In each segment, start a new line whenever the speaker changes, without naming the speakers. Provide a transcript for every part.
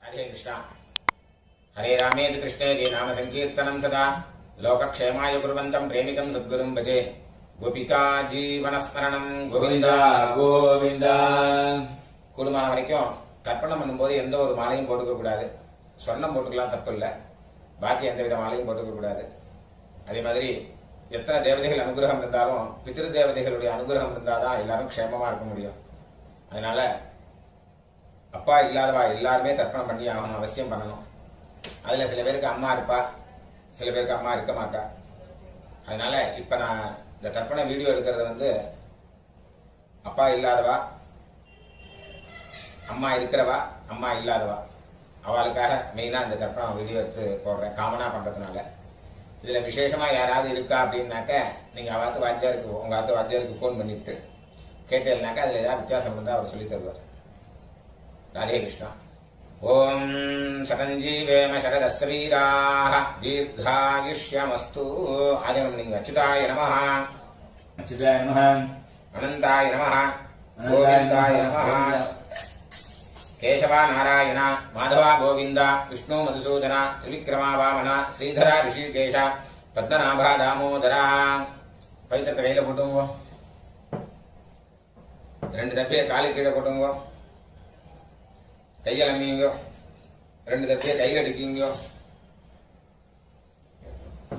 हरे कृष्णा हरे रामेति कृष्णेति नाम संकीर्तनं सदा लोकक्षेमाय कुर्वन्तं प्रेमिकं सद्गुरुं भजे गोपिका जीवनस्मरणं गोविंदा गोविंदा கூடுமான வரைக்கும் தர்ப்பணம் பண்ணும்போது எந்த ஒரு மாலையும் போட்டுக்க கூடாது. சொர்ணம் போட்டுக்கலாம், தப்பு இல்லை. பாக்கி எந்த வித மாலையும் போட்டுக்க கூடாது. அதே மாதிரி எத்தனை தேவதைகள் அனுகிரகம் இருந்தாலும் பித்ரு தேவதைகளுடைய அனுகிரகம் இருந்தாதான் எல்லாரும் க்ஷேமமா இருக்க முடியும். அதனால அப்பா இல்லாதவா எல்லாருமே தர்ப்பணம் பண்ணி ஆகணும், அவசியம் பண்ணணும். அதுல சில பேருக்கு அம்மா இருப்பா, சில பேருக்கு அம்மா இருக்க மாட்டா. அதனால இப்ப நான் இந்த தர்ப்பண வீடியோ எடுக்கிறது அப்பா இல்லாதவா, அம்மா இருக்கிறவா, அம்மா இல்லாதவா, அவளுக்காக மெயினா இந்த தர்ப்பணம் வீடியோ எடுத்து போடுறேன், காமனா பண்றதுனால. இதுல விசேஷமா யாராவது இருக்கா அப்படின்னாக்க நீங்க அவத்து வாத்தியாருக்கு, உங்க ஆத்து வாத்தியாருக்கு போன் பண்ணிட்டு கேட்டேன்னாக்கா அதுல ஏதாவது வித்தியாசம் இருந்தா அவர் சொல்லி தருவார். ராதே கிருஷ்ணா. ஓம் சதஞ்சீவேம சரதஸ்வீராஹ தீர்காயுஷ்யமஸ்து. ஆதினம் நீங்க அச்சுதாய நமஹ,
அச்சுதாய நமஹ,
அனந்தாய நமஹ, கோவிந்தாய நமஹ, கேசவா நாராயண, மாதவா கோவிந்த, விஷ்ணு மதுசூதன, திரிவிக்ரமா வாமன, ஸ்ரீதரா ரிஷிகேஷ, பத்மநாபா தாமோதரா. பவித்திரத்தை கையில போட்டுங்க, ரெண்டு தப்பிய காலு கீழே போட்டுங்க, கையலம்பிங்க, ரெண்டு தப்பிய கையில் அடிக்குங்க.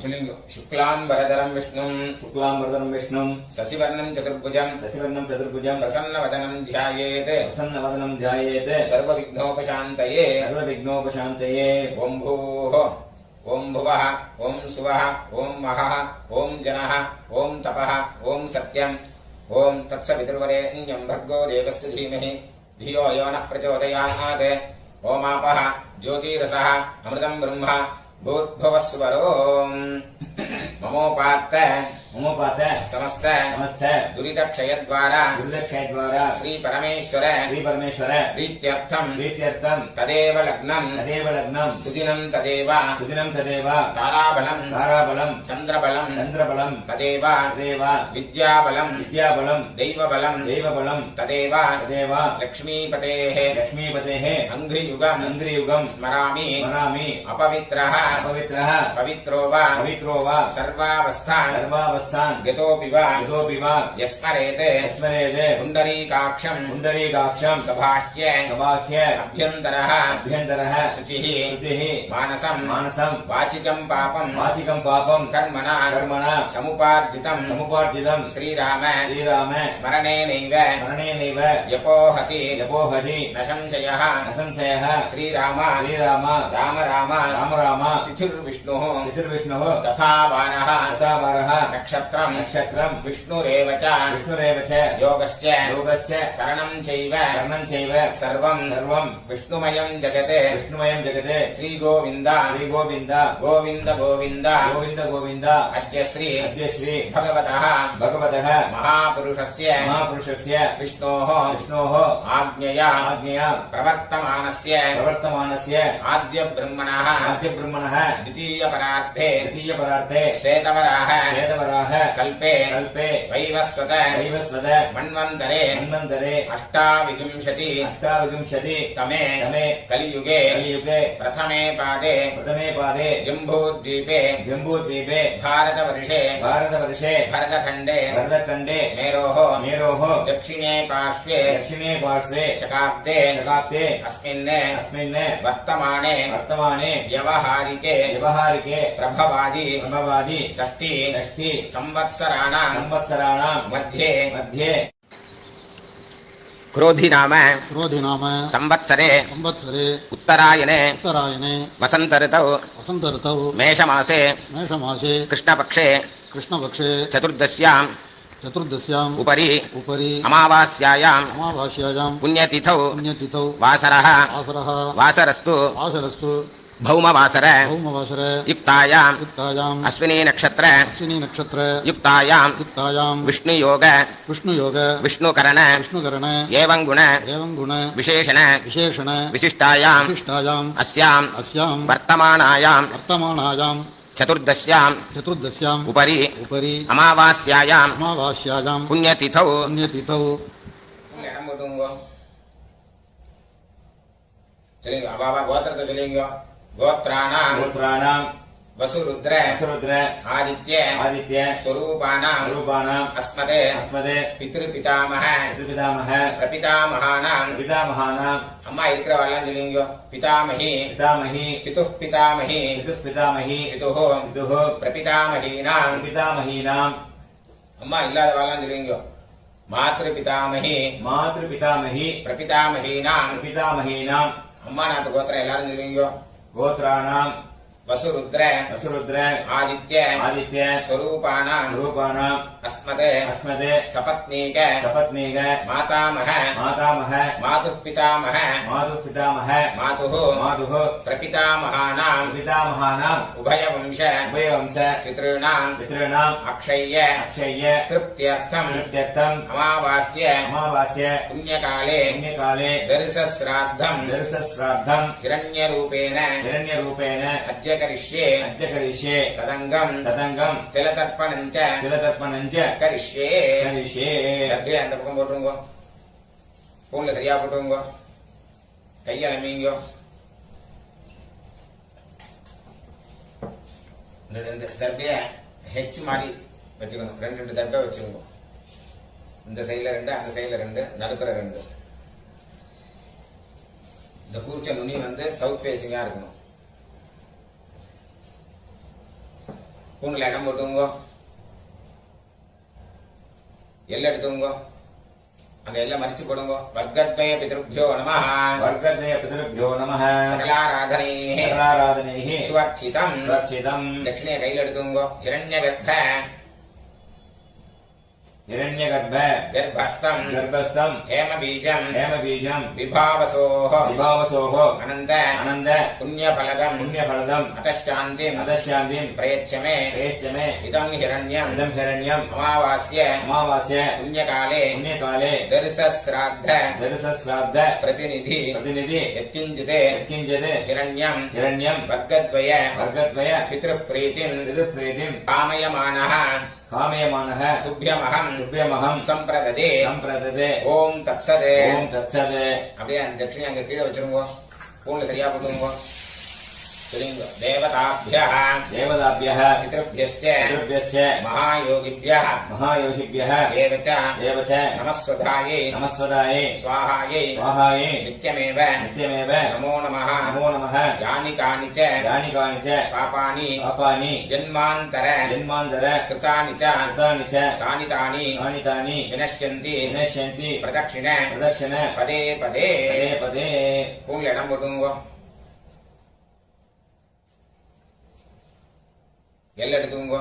சொல்லுங்க. சுக்லாம்பரதரம் விஷ்ணும்,
சுக்லாம்பரதரம் விஷ்ணும்,
சசிவர்ணம் சதுர்புஜம்,
சசிவர்ணம் சதுர்புஜம்,
பிரசன்னவதனம் த்யாயேத்,
பிரசன்னவதனம் த்யாயேத்,
சர்வவிக்னோபசாந்தயே,
சர்வவிக்னோபசாந்தயே.
ஓம் பூஹ, ஓம் புவஹ, ஓம் சுவஹ, ஓம் மஹஹ, ஓம் ஜனஹ, ஓம் தபஹ, ஓம் சத்யம், ஓம் தத்சவிதுர்வரேண்யம் भर्गो देवस्य धीमहि धियो यो नः प्रचोदयात्. ओमापः ज्योतिरसः अमृतं ब्रह्म भूर्भुवस्वरो. ममोपात्त समस्त दुरितक्षयद्वारा श्री परमेश्वर प्रीत्यर्थं तदेव लग्नं सुदिनं तदेव ताराबलं चन्द्रबलं तदेव विद्याबलं दैवबलं तदेव लक्ष्मीपतेः अङ्घ्रियुगं स्मरामि अपवित्रः पवित्रो वा सर्वावस्थान् गतोऽपि वा यस्मरेते पुण्डरीकाक्षं सबाह्य अभ्यन्तरः शुचिः मानसं वाचिकं पापं कर्मणा समुपार्जितं श्रीराम स्मरणेनैव यपोहति न संशयः. श्रीराम राम तिथिर्विष्णुः तथा वारः नक्षत्रं विष्णुरेव च योगश्च करणं चैव सर्वं विष्णुमयं जगत्. श्रीगोविन्द गोविन्द अद्य श्री भगवतः महापुरुषस्य विष्णोः आज्ञया प्रवर्तमानस्य आद्य ब्रह्मणः द्वितीयपरार्थे श्वेतवराह कल्पे वैवस्वत मन्वन्तरे अष्टाविंशति तमे कलियुगे प्रथमे पादे जम्बूद्वीपे भारतवर्षे भरतखण्डे मेरोः दक्षिणे पार्श्वे शकाब्दे अस्मिन् वर्तमाने व्यवहारिके प्रभवादि षष्ठी संवत्सराणां मध्ये क्रोधि नाम संवत्सरे उत्तरायणे वसंत ऋतौ मेषमासे कृष्णपक्षे चतुर्दश्याम् उपरि अमावास्यायां पुण्यतिथौ वासरस्तु भौमवासर युक्तायां अश्विनी नक्षत्र युक्तायां विष्णुयोग विष्णुकरण एवं गुण विशेषण विशिष्टायां अस्यां वर्तमानायां चतुर्दश्याम् उपरि अमावास्यायां पुण्यतिथौ சொல்லுங்க அபாபா கோத்திரத்தை சொல்லுங்க. கோத்ராணாம்
गोत्राणाम्
வசுருத்ர
वसुरुद्र
ஆதித்ய
आदित्य
ஸ்வரூபானாம்
रूपाणाम्
அஸ்மதே
अस्मदे
பித்ருபிதாமஹ
पितृपितामह
பிரபிதாமகானாம்.
पितामहानाम्
அம்மா இருக்கிறவாள்லாம் சொல்லுங்க. பிதாமகி
पितामही
பிதுः பிதாமகி
पितुः पितामही
பிதுः
पितुः
பிரபிதாமகீனாம்.
पितामहीनाम्
அம்மா இல்லாதவாள்லாம் சொல்லுங்க. மாத்ரு பிதாமகி
मातृपितामही
பிரபிதாமகீனாம்.
पितामहीनाम्
அம்மா நாட்டு கோத்திரம் எல்லாரும் சொல்லுவீங்க.
गोत्राणाम्
வசுருத்ர
वसुरुद्र
ஆதித்ய
आदित्य
ஸ்வரூபானாம்
रूपाणाम्
அஸ்மதே
अस्मदे
சபத்னீக
सपत्नीक
மாதாமஹ
मातामह
மாதுः பிதாமஹ
मातुः पितामह
மாதுः
मातुः
பிரபிதாமகானாம்.
पितामहानाम्
உபயவம்ச
उभयवंश
பித்ருணாம்
पितॄणाम्
அக்ஷய்ய
अक्षय्य
திருப்தியர்த்தம்
कृत्यर्थम्
அமாவாஸ்ய
अमावास्य
புண்ணியகாலே
पुण्यकाले
தரிசஸ்ராத்தம்
दर्शश्राद्धम्
ஹிரண்யரூபேண
हिरण्यरूपेण
அத்ய கரிஷ்யே
अद्य करिष्ये
ததங்கம்
तदङ्गम्
திலதர்ப்பணம் ச
तिलतर्पणम् च
கரிஷ்யே.
करिष्ये
அப்படியே அந்த பக்கம் போட்டுருங்க. பூன்ல சரியா போட்டுருங்க. கையை நம்பிங்க. இந்த ரெண்டு தர்பைய ஹெச் மாதிரி வச்சுக்கணும். ரெண்டு ரெண்டு தர்பை வச்சுக்கோங்க. இந்த சைடுல ரெண்டு, அந்த சைடுல ரெண்டு, நடுப்புற ரெண்டு. இந்த கூர்ச்ச நுனி சவுத் ஃபேசிங்கா இருக்கணும். பூண்டுல இடம் போட்டுங்க. எல்லை எடுத்துங்க. அந்த எல்லை மறிச்சு போடுங்க. வர்க்கத்வய பிதృభ్యோ நமஹ.
वर्गद्वय पितृभ्यो नमः.
சகலாராதனைः
सकलाराधनैः
சுவர்ச்சிதம்.
सुरक्षितम्
தட்சிணைய கையில் எடுத்துங்க. இரண்யகர்ப்ப
हिरण्यगर्भ
கர்ப்பஸ்தம்
गर्भस्थम्
ஹேமபீஜம்
हेमबीजम्
விபாவசோः
विभावसोः
அனந்த
आनन्द
புண்ணியபலதம்
पुण्यफलदम्
அதசாந்திம்
अदशान्तिम्
பிரயச்சமே
प्रेष्यमे
இதம் ஹிரண்யம்
इदम् हिरण्यम्
அமாவாஸ்ய
अमावास्य
புண்ணியகாலே
पुण्यकाले
தரிசஸ்ராத்த
दर्शश्राद्ध
பிரதிநிதி
प्रतिनिधि
யத்கிஞ்சிதே
यत्किञ्चित्
ஹிரண்யம்
हिरण्यम्
வர்க்கத்வய
वर्गद्वय
பித்ருப்ரீதிம்
पितृप्रीतिम्
காமயமானः
कामयमानः
துப்யமகம்
तुभ्यमहम्
சம்பிரததே.
सम्प्रददे
ஓம் தத்சதே.
ॐ तत्सत्
அப்படியே அந்த தட்சிணை அங்க கீழே வச்சிருங்க. பூன்ல சரியா போட்டுருங்க. சரிங்க. தேவதாபியः
देवताभ्यः
பித்ருभ्யश्च
पितृभ्यश्च
மகாயோகிभ्यः
महायोगिभ्यः
एव च
एव च
நமஸ்வதாயை
नमस्वदायै
स्वाहायै
स्वाहायै
நித்யமேவ
नित्यमेव
நமோ நமः.
नमो नमः.
யானி கானி च
यानि कानि च
பாபானி
पापानि
ஜன்மாந்தர
जन्मान्तर
கிருதானி च
कृतानि च
தானி தானி
तानि तानि
வினஷ்யந்தி
विनश्यन्ति
பிரதட்சிண
प्रदक्षिण
பதே பதே.
पदे पदे
பூன்ல இடம் போட்டுங்க. எல்லை எடுத்துங்க.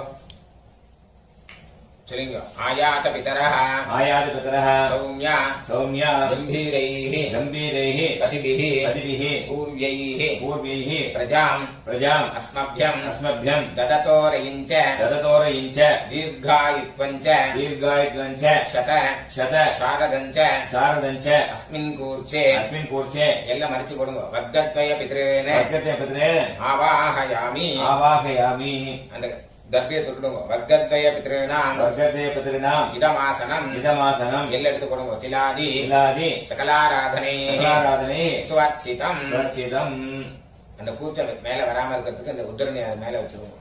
சொல்லுங்க. ஆயாத பிதரः
आयातपितरः
சௌமிய
सौम्या
கம்பீரைः
गम्भीरैः
பதிபிः
पतिभिः
பூர்வைः
पूर्वैः
பிரஜாம்
प्रजाम्
அஸ்மभ்யம்
अस्मभ्यम्
தததோரயிஞ்ச
ददतोरयिञ्च
தீர்காயுத்வஞ்ச
दीर्घायुत्वञ्च
சத
शत
சாரதஞ்ச
शारदञ्च
அஸ்மின் கூர்ச்சே.
अस्मिन् कूर्चे
எல்லாம் மறிச்சு போடுங்க. வர்க்கத்வய பித்ரேன
वर्गते पितरे
ஆவாஹயாமி.
आवाहयामि.
அந்த தர்பியை தொட்டுடுங்க. வர்க்கத்வய பித்ரேனாம்
वर्गते पितॄणाम्
இதமாசனம்.
इदमासनम्
எல்லாம் எடுத்து போடுங்க. திலாதி
तिलादि
சகலாராதனை
सकलाराधने
சுவர்ச்சிதம்.
सुरक्षितम्.
அந்த கூச்சல் மேல வராம இருக்கிறதுக்கு அந்த உத்தரணி அது மேல வச்சிருவோம்.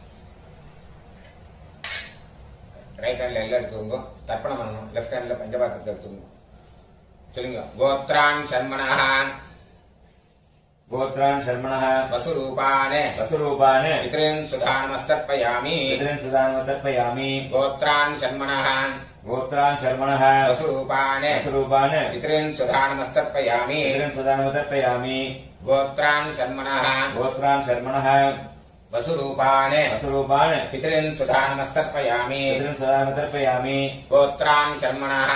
ரைட் ஹேண்ட்ல எல்லாம் எடுத்துக்கோங்க. தர்ப்பணம் பண்ணணும். லெஃப்ட் ஹேண்ட்ல பஞ்சபாத்திரத்தை எடுத்துக்கோங்க. சொல்லுங்க. கோத்ரான் சர்மணः
गोत्रान् शर्मणः
வசுரூபான்
वसुरूपान्
பித்ரீன் சுதானமஸ்தர்ப்பயாமி.
पितॄन् सुदानमतर्पयामि.
கோத்ரான் சர்மணः
गोत्रान् शर्मणः
வசுரூபான்
वसुरूपान्
பித்ரீன் சுதானமஸ்தர்ப்பயாமி.
पितॄन् सुदानमतर्पयामि.
கோத்ரான் சர்மணः
गोत्रान् शर्मणः
வசுரூபான்
वसुरूपान्
பித்ரீன் சுதானமஸ்தர்ப்பயாமி.
पितॄन् सुदानमतर्पयामि.
கோத்ரான் சர்மணः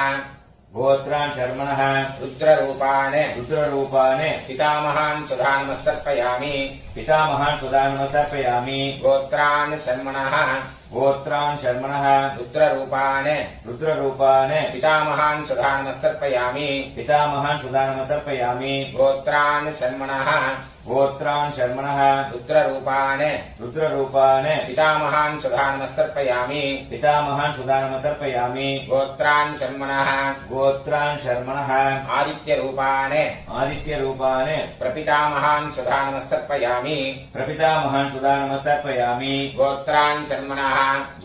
गोत्रान् शर्मणः
ருத்ரரூபான்
रुद्ररूपान्
பிதாமகான் சுதானமஸ்தர்ப்பயாமி.
पितामहान् सुदानमतर्पयामि.
கோத்ரான் சர்மணः
गोत्रान् शर्मणः
रुद्ररूपान्
रुद्ररूपान्
पितामहान् सुधानमस्तर्पयामि
पितामहान् सुदानमतर्पयामि
गोत्रान् शर्मणः
गोत्रान् शर्मणः
रुद्ररूपान्
रुद्ररूपान्
पितामहान् सुधानमस्तर्पयामि
पितामहान् सुदानमतर्पयामि
गोत्रान् शर्मणः
गोत्रान् शर्मणः
आदित्यरूपान्
आदित्यरूपान्
प्रपितामहान् सुधानमस्तर्पयामि
प्रपितामहान् सुदानमतर्पयामि
गोत्रान् शर्मणः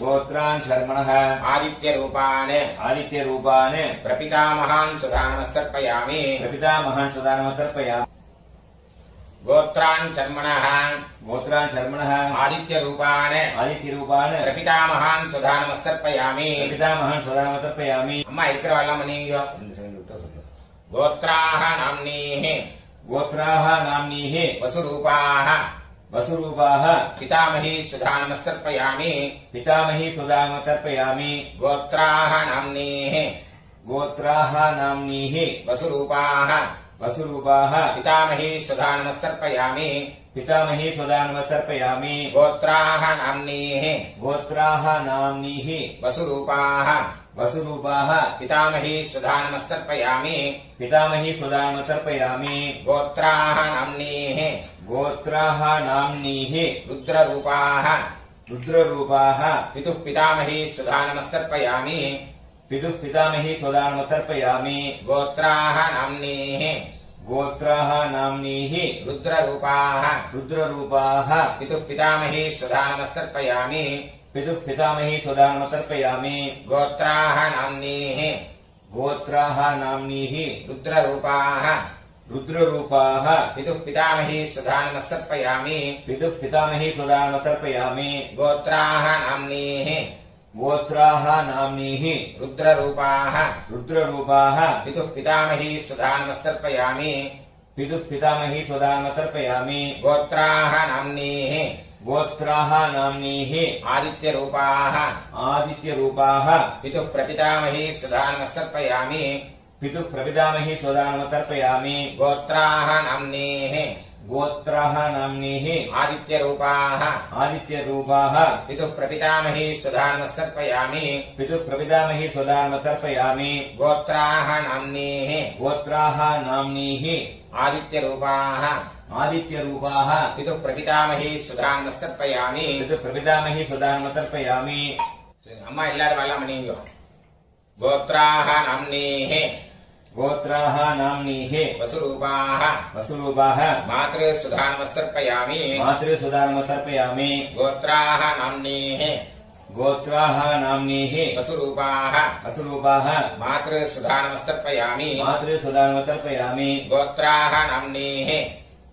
गोत्रान् शर्मणः
आदित्यरूपान्
आदित्यरूपान्
प्रपितामहान् सुधानमस्तर्पयामि
प्रपितामहान् सुदानमतर्पयामि
गोत्रान् शर्मणः
गोत्रान् शर्मणः
आदित्यरूपान्
आदित्यरूपान्
प्रपितामहान् सुधानमस्तर्पयामि
प्रपितामहान् सुदानमतर्पयामि
अम्मा इकरवल्लम नीयो गोत्राः नाम्नीः
गोत्राः नाम्नीः
वसुरूपाः
वसुरूपाः
पितामही सुधानमस्तर्पयामि
पितामही सुदानमतर्पयामि
गोत्राः नाम्नीः
गोत्राः नाम्नीः
वसुरूपाः
वसुरूपाः
पितामही सुधानमस्तर्पयामि
पितामही सुदानमतर्पयामि
गोत्राः नाम्नीः
गोत्राः नाम्नीः
वसुरूपाः
वसुरूपाः
पितामही सुधानमस्तर्पयामि
पितामही सुदानमतर्पयामि
गोत्राः नाम्नीः
गोत्राः नाम्नीः
रुद्ररूपाः
रुद्ररूपाः
पितुः पितामही सुधानमस्तर्पयामि
पितुः पितामही सुदानमतर्पयामि
गोत्राः नाम्नीः
गोत्राः नाम्नीः
रुद्ररूपाः
रुद्ररूपाः
पितुः पितामही सुधानमस्तर्पयामि
पितुः पितामही सुदानमतर्पयामि
गोत्राः नाम्नीः
गोत्राः नाम्नीः
रुद्ररूपाः
रुद्ररूपाः
पितुः पितामही सुधानमस्तर्पयामि
पितुः पितामही सुदानमतर्पयामि
गोत्राः नाम्नीः
गोत्राः नाम्नीः
रुद्ररूपाः
रुद्ररूपाः
पितुः पितामही सुधानमस्तर्पयामि
पितुः पितामही सुदानमतर्पयामि
गोत्राः नाम्नीः
गोत्राः नाम्नीः
आदित्यरूपाः
आदित्यरूपाः
पितुः प्रपितामही सुधानमस्तर्पयामि
पितुः प्रपितामही सुदानमतर्पयामि
गोत्राः नाम्नीः
गोत्राः नाम्नीः
आदित्यरूपाः
आदित्यरूपाः
पितुः प्रपितामही सुधानमस्तर्पयामि
पितुः प्रपितामही सुदानमतर्पयामि
गोत्राः नाम्नीः
गोत्राः नाम्नीः
आदित्यरूपाः
आदित्यरूपाः
पितुः प्रपितामही सुधानमस्तर्पयामि
पितुः प्रपितामही सुदानमतर्पयामि
अम्मा इल्लाद वाला मणियो गोत्राः नाम्नीः
गोत्राः नाम्नीः
वसुरूपाः
वसुरूपाः
मातृसुधानमस्तर्पयामि
मातृसुदानमतर्पयामि
गोत्राः नाम्नीः
गोत्राः नाम्नीः
वसुरूपाः
वसुरूपाः
मातृसुधानमस्तर्पयामि
मातृसुदानमतर्पयामि
गोत्राः नाम्नीः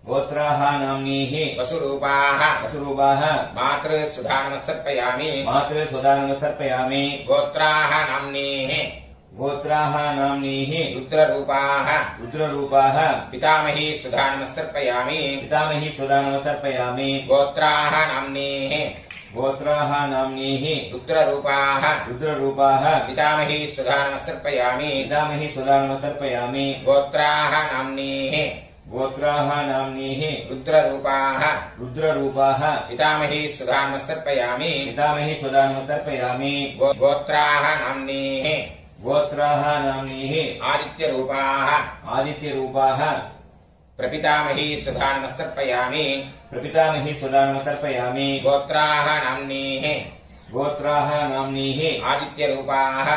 गोत्राः नाम्नीः
वसुरूपाः
वसुरूपाः
मातृसुधानमस्तर्पयामि
मातृसुदानमतर्पयामि
गोत्राः नाम्नीः
गोत्राः नाम्नीः
रुद्ररूपाः
रुद्ररूपाः
पितामही सुधानमस्तर्पयामि
पितामही सुदानमतर्पयामि
गोत्राः नाम्नीः
गोत्राः नाम्नीः
रुद्ररूपाः
रुद्ररूपाः
पितामही सुधानमस्तर्पयामि
पितामही सुदानमतर्पयामि
गोत्राः नाम्नीः
गोत्राः नाम्नीः
रुद्ररूपाः
रुद्ररूपाः
पितामही सुधानमस्तर्पयामि
पितामही सुदानमतर्पयामि
गोत्राः नाम्नीः
गोत्राः नाम्नीः
आदित्यरूपाः
आदित्यरूपाः
प्रपितामही सुधानमस्तर्पयामि
प्रपितामही सुदानमतर्पयामि
गोत्राः नाम्नीः
गोत्राः नाम्नीः
आदित्यरूपाः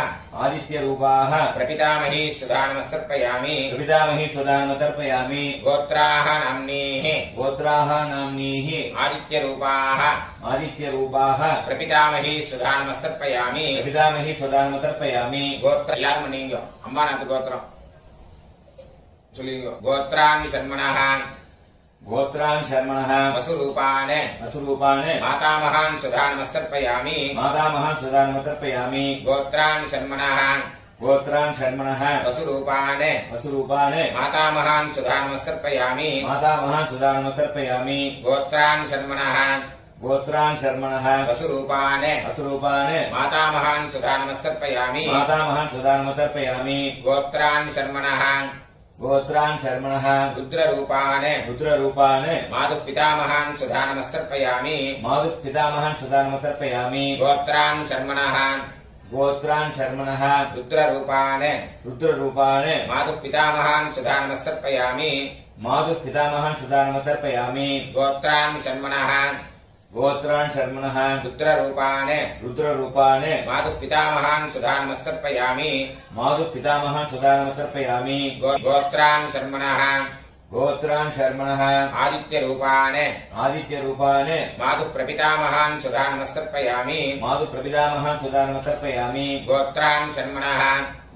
आदित्यरूपाः
प्रपितामही सुधानमस्तर्पयामि
प्रपितामही सुदानमतर्पयामि
गोत्राः नाम्नीः
गोत्राः नाम्नीः
आदित्यरूपाः
आदित्यरूपाः
प्रपितामही सुधानमस्तर्पयामि
प्रपितामही सुदानमतर्पयामि
गोत्र எல்லாரும் பண்ணீங்க அம்மா நாத்து கோத்திரம் சொல்லுங்க गोत्रान् शर्मणः
गोत्रान् शर्मणः
वसुरूपान्
वसुरूपान्
मातामहान् सुधानमस्तर्पयामि
मातामहान् सुदानमतर्पयामि
गोत्रान् शर्मणः
गोत्रान् शर्मणः
वसुरूपान्
वसुरूपान्
मातामहान् सुधानमस्तर्पयामि
मातामहान् सुदानमतर्पयामि
गोत्रान् शर्मणः
गोत्रान् शर्मणः
वसुरूपान्
वसुरूपान्
मातामहान् सुधानमस्तर्पयामि
मातामहान् सुदानमतर्पयामि
गोत्रान् शर्मणः
गोत्रान् शर्मणः
रुद्ररूपान्
रुद्ररूपान्
मातुः पितामहान् सुधानमस्तर्पयामि
मातुः पितामहान् सुदानमतर्पयामि
गोत्रान् शर्मणः
गोत्रान् शर्मणः
रुद्ररूपान्
रुद्ररूपान्
मातुः पितामहान् सुधानमस्तर्पयामि
मातुः पितामहान् सुदानमतर्पयामि
गोत्रान् शर्मणः
गोत्रान् शर्मणः
रुद्ररूपान्
रुद्ररूपान्
मातुः पितामहान् सुधानमस्तर्पयामि
मातुः पितामहान् सुदानमतर्पयामि
गोत्रान् शर्मणः
गोत्रान् शर्मणः
आदित्यरूपान्
आदित्यरूपान्
मातुः प्रपितामहान् सुधानमस्तर्पयामि
मातुः प्रपितामहान् सुदानमतर्पयामि
गोत्रान् शर्मणः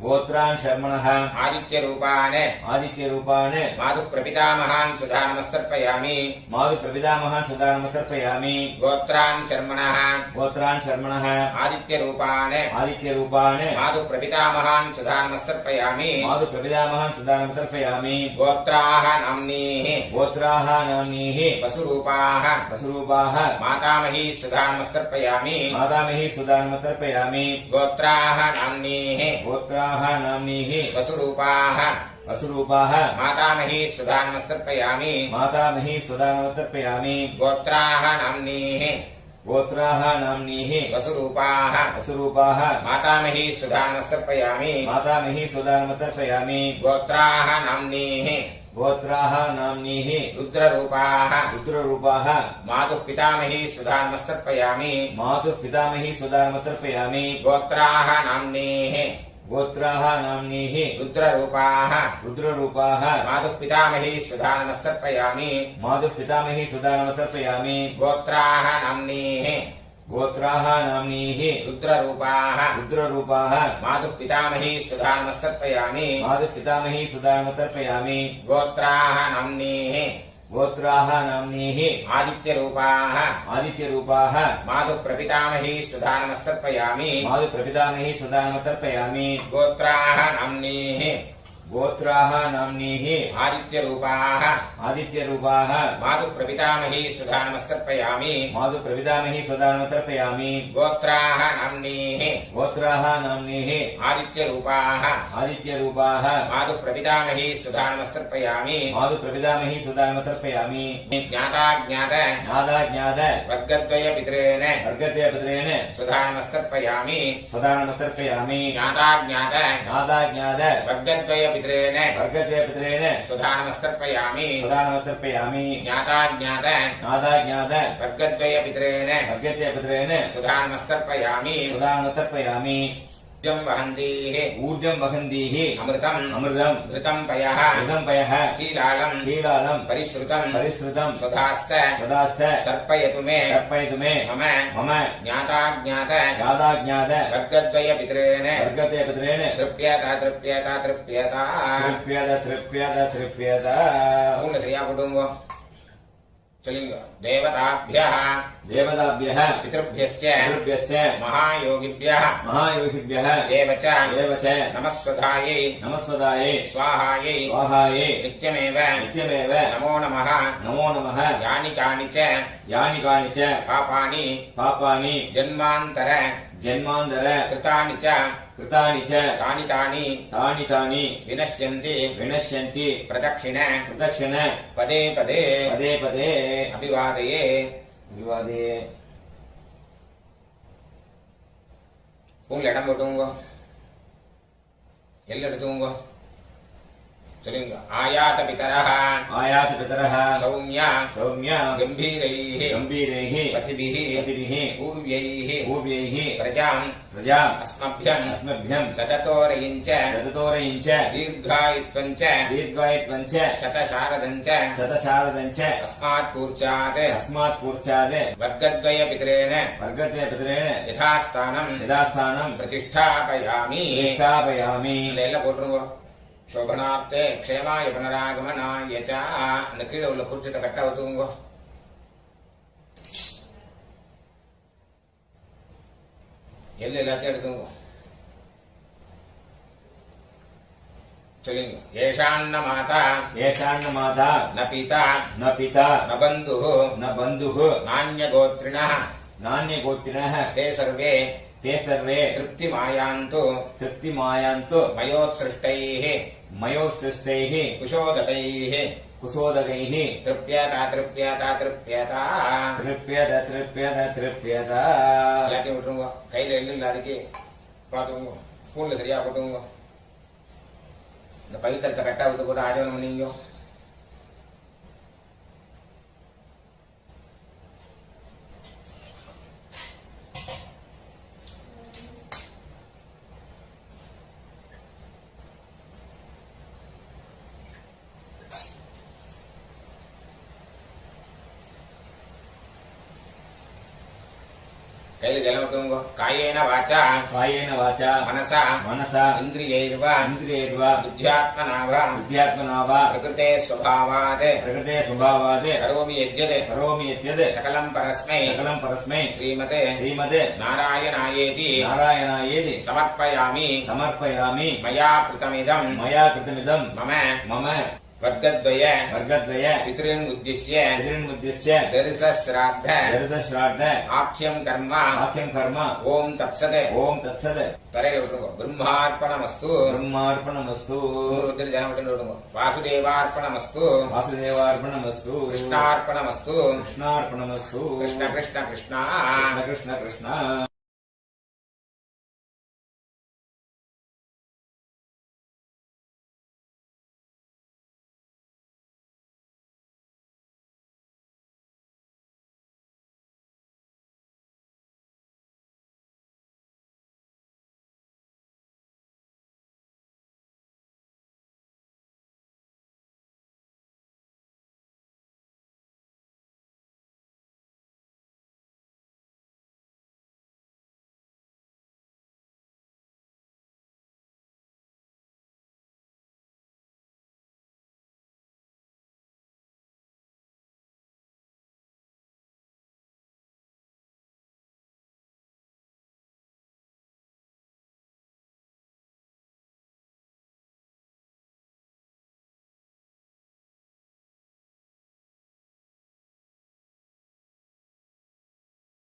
गोत्रान् शर्मणः
आदित्यरूपान्
आदित्यरूपान्
मातुः प्रपितामहान् सुधानमस्तर्पयामि
मातुः प्रपितामहान् सुदानमतर्पयामि
गोत्रान् शर्मणः
गोत्रान् शर्मणः
आदित्यरूपान्
आदित्यरूपान्
मातुः प्रपितामहान् सुधानमस्तर्पयामि
मातुः प्रपितामहान् सुदानमतर्पयामि
गोत्राः नाम्नीः
गोत्राः नाम्नीः
वसुरूपाः
वसुरूपाः
मातामही सुधानमस्तर्पयामि
मातामही सुदानमतर्पयामि
गोत्राः नाम्नीः
गोत्राः नाम्नीः
वसुरूपाः
वसुरूपाः
मातामही सुधानमस्तर्पयामि
मातामही सुदानमतर्पयामि
गोत्राः नाम्नीः
गोत्राः नाम्नीः
वसुरूपाः
वसुरूपाः
मातामही सुधानमस्तर्पयामि
मातामही सुदानमतर्पयामि
गोत्राः नाम्नीः
गोत्राः नाम्नीः
रुद्ररूपाः
रुद्ररूपाः
मातुः पितामही सुधानमस्तर्पयामि
मातुः पितामही सुदानमतर्पयामि
गोत्राः नाम्नीः
गोत्राः नाम्नीः
रुद्ररूपाः
रुद्ररूपाः
मातुः पितामही सुधानमस्तर्पयामि
मातुः पितामही सुदानमतर्पयामि
गोत्राः नाम्नीः
गोत्राः नाम्नीः
रुद्ररूपाः
रुद्ररूपाः
मातुः पितामही सुधानमस्तर्पयामि
मातुः पितामही सुदानमतर्पयामि
गोत्राः नाम्नीः
गोत्राः नाम्नीः
आदित्यरूपाः
आदित्यरूपाः
मातुः प्रपितामही सुधानमस्तर्पयामि
मातुः प्रपितामही सुदानमतर्पयामि
गोत्राः नाम्नीः
गोत्राः नाम्नीः
आदित्यरूपाः
आदित्यरूपाः
मातुः प्रपितामही सुधानमस्तर्पयामि
मातुः प्रपितामही सुदानमतर्पयामि
गोत्राः नाम्नीः
गोत्राः नाम्नीः
आदित्यरूपाः
आदित्यरूपाः
मातुः प्रपितामही सुधानमस्तर्पयामि
मातुः प्रपितामही सुदानमतर्पयामि
ज्ञाताज्ञात
ज्ञाताज्ञात
वर्गद्वयपितॄन्
वर्गद्वयपितॄन्
सुधानमस्तर्पयामि
सुदानमतर्पयामि
ज्ञाताज्ञात
ज्ञाताज्ञात
वर्गद्वयपितॄन्
वर्गद्वयपितॄन्
सुधानमस्तर्पयामि
सुदानमतर्पयामि
ज्ञाताज्ञात
ज्ञाताज्ञात
वर्गद्वयपितॄन्
वर्गद्वयपितॄन्
सुधानमस्तर्पयामि
सुदानमतर्पयामि
ऊर्जं वहन्तीः
ऊर्जं वहन्तीः
अमृतम्
अमृतम्
घृतं पयः
घृतं पयः
कीलालम्
कीलालम्
परिश्रुतम्
परिश्रुतम्
सुधास्त
सदास्थ
तर्पयतु मे
तर्पयतु मे
मम
मम
ज्ञाताज्ञात
ज्ञाताज्ञात
वर्गद्वयपितॄन्
वर्गद्वयपितॄन्
तृप्यत तृप्यत तृप्यत
तृप्यत तृप्यत तृप्यत
पूर्ण சரியா போடுங்க சொல்லுங்க देवताभ्यः
देवताभ्यः
पितृभ्यश्च
पितृभ्यश्च
महायोगिभ्यः
महायोगिभ्यः
एव च
एव च
नमस्वधायै
नमस्वदायै
स्वाहायै
स्वाहायै
नित्यमेव
नित्यमेव
नमो नमः
नमो नमः
यानि कानि च
यानि कानि च
पापानि
पापानि
जन्मान्तर
जन्मान्तर
कृतानि च
कृतानि च
तानि तानि
तानि तानि
विनश्यन्ति
विनश्यन्ति
प्रदक्षिण
प्रदक्षिण
पदे पदे
पदे पदे
अभिवादये
विवादे
உங்களை இடம் போட்டுங்க எல்லாம் எடுத்துங்க சொல்லுங்க ஆயாத பிதரः
आयात पितरः
सौम्य
सौम्य
गम्भीरैः
गम्भीरैः
पथिभिः
पतिभिः
पूर्व्यैः
पूर्वैः
प्रजाम्
प्रजाम्
अस्मभ्यम्
अस्मभ्यम्
ददतोरयिम् च
ददतोरयिम् च
दीर्घायुत्वम् च
दीर्घायुत्वम् च
शतशारदम् च
शतशारदम् च
अस्मात् पूर्चात्
अस्मात् पूर्चात्
वर्गद्वयपितरेण
वर्गद्वयपितरेण
यथास्थानम्
यथास्थानम्
प्रतिष्ठापयामि
प्रतिष्ठापयामि
இந்த எல்லாம் போட்டுருங்க சோபனார்த்தே க்ஷேமாய புனராகமனாய ச அந்த கீழே உள்ள குறிச்சத்தை கட்ட ஊத்துங்க எல்லாத்தையும் எடுத்துங்க சொல்லுங்க ஏஷான்ன மாதா
येषान्न माता
ந பிதா
न पिता
ந பந்துः
न बन्धुः
नान्यगोत्रिणः
नान्यगोत्रिणः
ते सर्वे
ते सर्वे
तृप्तिमायान्तु
तृप्तिमायान्तु
मयोत्सृष्टैः
मयोस्तैः
कुशोदकैः
कुशोदकैः
तृप्यत तृप्यत तृप्यत
तृप्यत तृप्यत तृप्यत
எல்லாத்தையும் விட்டுருங்க. கையில எள்ளு இல்லாதக்கு பார்த்துக்கோங்க. ஸ்பூன்ல சரியா போட்டுங்க. இந்த பவித்திரத்தை கட்டா விட்டு கூட ஆஜவனம் பண்ணீங்க. கையில ஜலம் விட்டுங்க. காயேன வாச்சா
कायेन वाचा
மனசா
मनसा
இந்திரியைர்வா
इन्द्रियैर्वा
புத்தியாத்மனாவா
बुद्ध्यात्मना वा
பிரகிருதே ஸ்வபாவாத்
प्रकृते स्वभावात्
கரோமி யத்யத்
करोमि यद्यत्
சகலம் பரஸ்மை
सकलं परस्मै
ஸ்ரீமதே
श्रीमते
நாராயணாயேதி
नारायणायेति
சமர்ப்பயாமி
समर्पयामि
மயா கிருதமிதம்
मया कृतमिदं
மம
मम
வர்க்கத்வய
वर्गद्वय
பித்ருன் உத்திஷ்ய
पितॄन्मुद्दिश्य
தரிசஸ்ராத்த
दर्शश्राद्ध
ஆக்யம் கர்ம
आख्यं कर्म
ஓம் தத்சத்
ओम तत्सत्
தரையில விட்டுங்க. பிரம்மார்ப்பணமஸ்து
ब्रह्मार्पणमस्तु
நூறு ஜனம் விட்டு விடுங்க. வாசுதேவார்ப்பணமஸ்து
वासुदेवार्पणमस्तु
கிருஷ்ணார்ப்பணமஸ்து
कृष्णार्पणमस्तु
கிருஷ்ண கிருஷ்ண கிருஷ்ணா
कृष्ण कृष्ण कृष्ण